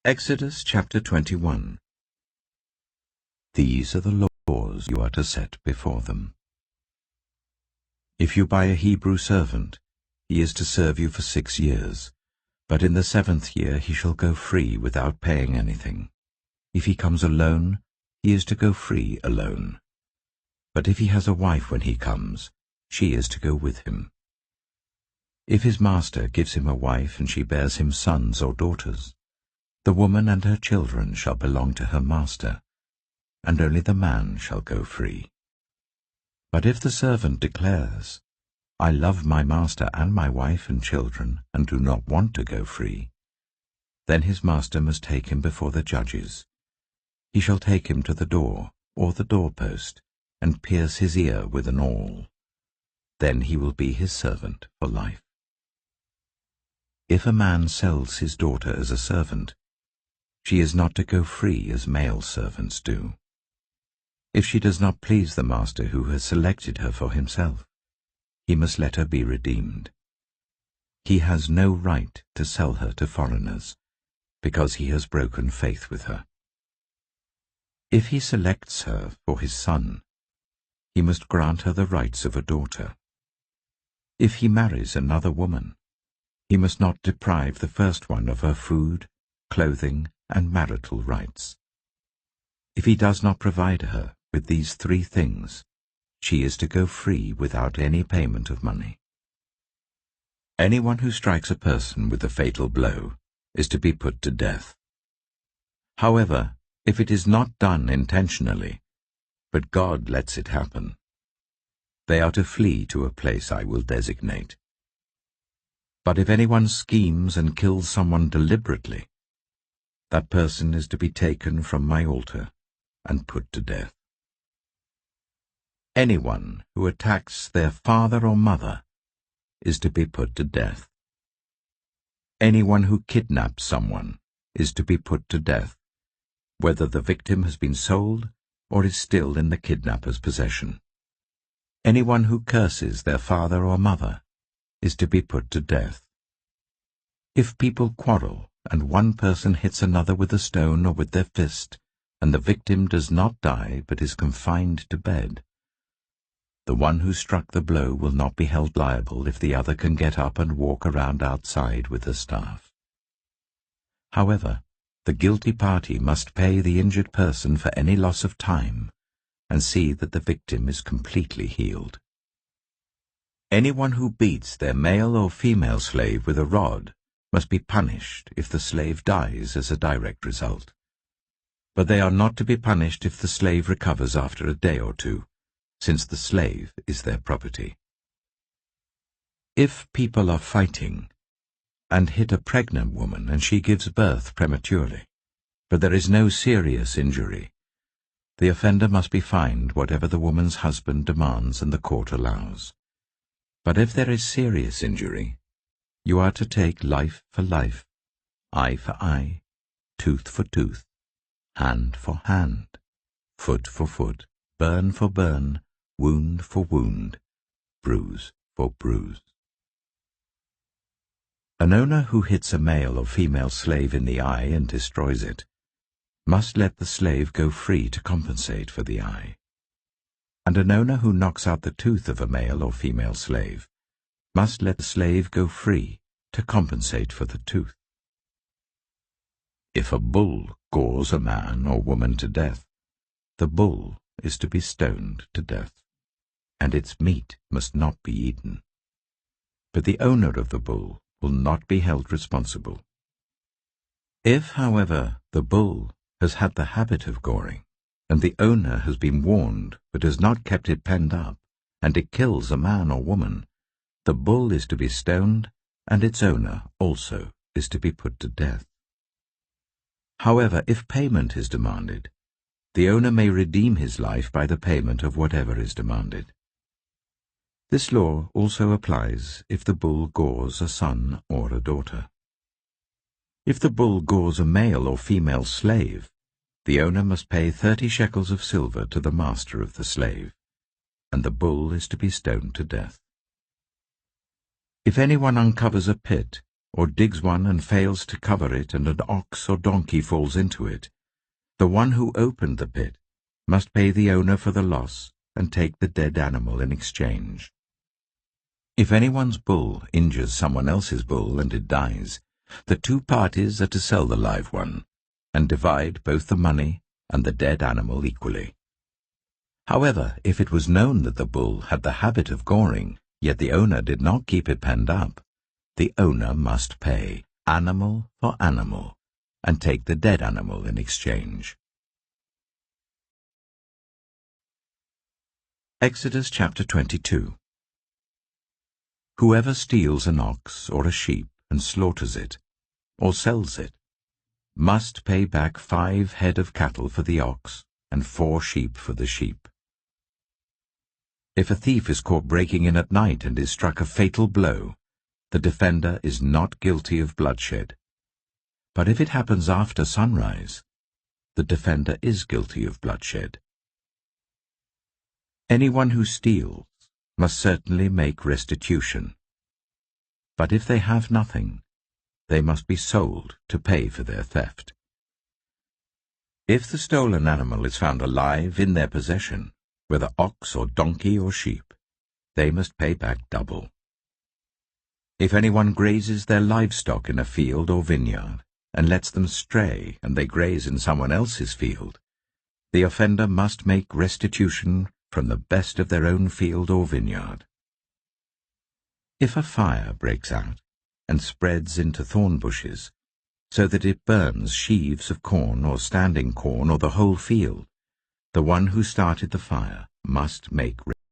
Exodus chapter 21. These are the laws you are to set before them. If you buy a Hebrew servant, he is to serve you for 6 years, but in the 7th year he shall go free without paying anything. If he comes alone, he is to go free alone. But if he has a wife when he comes, she is to go with him. If his master gives him a wife and she bears him sons or daughters, the woman and her children shall belong to her master, and only the man shall go free. But if the servant declares, I love my master and my wife and children, and do not want to go free, then his master must take him before the judges. He shall take him to the door, or the doorpost, and pierce his ear with an awl. Then he will be his servant for life. If a man sells his daughter as a servant, she is not to go free as male servants do. If she does not please the master who has selected her for himself, he must let her be redeemed. He has no right to sell her to foreigners, because he has broken faith with her. If he selects her for his son, he must grant her the rights of a daughter. If he marries another woman, he must not deprive the first one of her food, clothing, and marital rights. If he does not provide her with these 3 things, she is to go free without any payment of money. Anyone who strikes a person with a fatal blow is to be put to death. However, if it is not done intentionally, but God lets it happen, they are to flee to a place I will designate. But if anyone schemes and kills someone deliberately, that person is to be taken from my altar and put to death. Anyone who attacks their father or mother is to be put to death. Anyone who kidnaps someone is to be put to death, whether the victim has been sold or is still in the kidnapper's possession. Anyone who curses their father or mother is to be put to death. If people quarrel, and one person hits another with a stone or with their fist, and the victim does not die but is confined to bed, the one who struck the blow will not be held liable if the other can get up and walk around outside with a staff. However, the guilty party must pay the injured person for any loss of time and see that the victim is completely healed. Anyone who beats their male or female slave with a rod must be punished if the slave dies as a direct result. But they are not to be punished if the slave recovers after a day or 2, since the slave is their property. If people are fighting and hit a pregnant woman and she gives birth prematurely, but there is no serious injury, the offender must be fined whatever the woman's husband demands and the court allows. But if there is serious injury, you are to take life for life, eye for eye, tooth for tooth, hand for hand, foot for foot, burn for burn, wound for wound, bruise for bruise. An owner who hits a male or female slave in the eye and destroys it must let the slave go free to compensate for the eye. And an owner who knocks out the tooth of a male or female slave must let the slave go free to compensate for the tooth. If a bull gores a man or woman to death, the bull is to be stoned to death, and its meat must not be eaten. But the owner of the bull will not be held responsible. If, however, the bull has had the habit of goring, and the owner has been warned but has not kept it penned up, and it kills a man or woman, the bull is to be stoned, and its owner also is to be put to death. However, if payment is demanded, the owner may redeem his life by the payment of whatever is demanded. This law also applies if the bull gores a son or a daughter. If the bull gores a male or female slave, the owner must pay 30 shekels of silver to the master of the slave, and the bull is to be stoned to death. If anyone uncovers a pit or digs one and fails to cover it, and an ox or donkey falls into it, the one who opened the pit must pay the owner for the loss and take the dead animal in exchange. If anyone's bull injures someone else's bull and it dies, the two parties are to sell the live one and divide both the money and the dead animal equally. However, if it was known that the bull had the habit of goring, yet the owner did not keep it penned up, the owner must pay animal for animal and take the dead animal in exchange. Exodus chapter 22. Whoever steals an ox or a sheep and slaughters it, or sells it, must pay back 5 head of cattle for the ox and 4 sheep for the sheep. If a thief is caught breaking in at night and is struck a fatal blow, the defender is not guilty of bloodshed. But if it happens after sunrise, the defender is guilty of bloodshed. Anyone who steals must certainly make restitution. But if they have nothing, they must be sold to pay for their theft. If the stolen animal is found alive in their possession, whether ox or donkey or sheep, they must pay back double. If anyone grazes their livestock in a field or vineyard, and lets them stray and they graze in someone else's field, the offender must make restitution from the best of their own field or vineyard. If a fire breaks out and spreads into thorn bushes, so that it burns sheaves of corn or standing corn or the whole field, the one who started the fire must make restitution.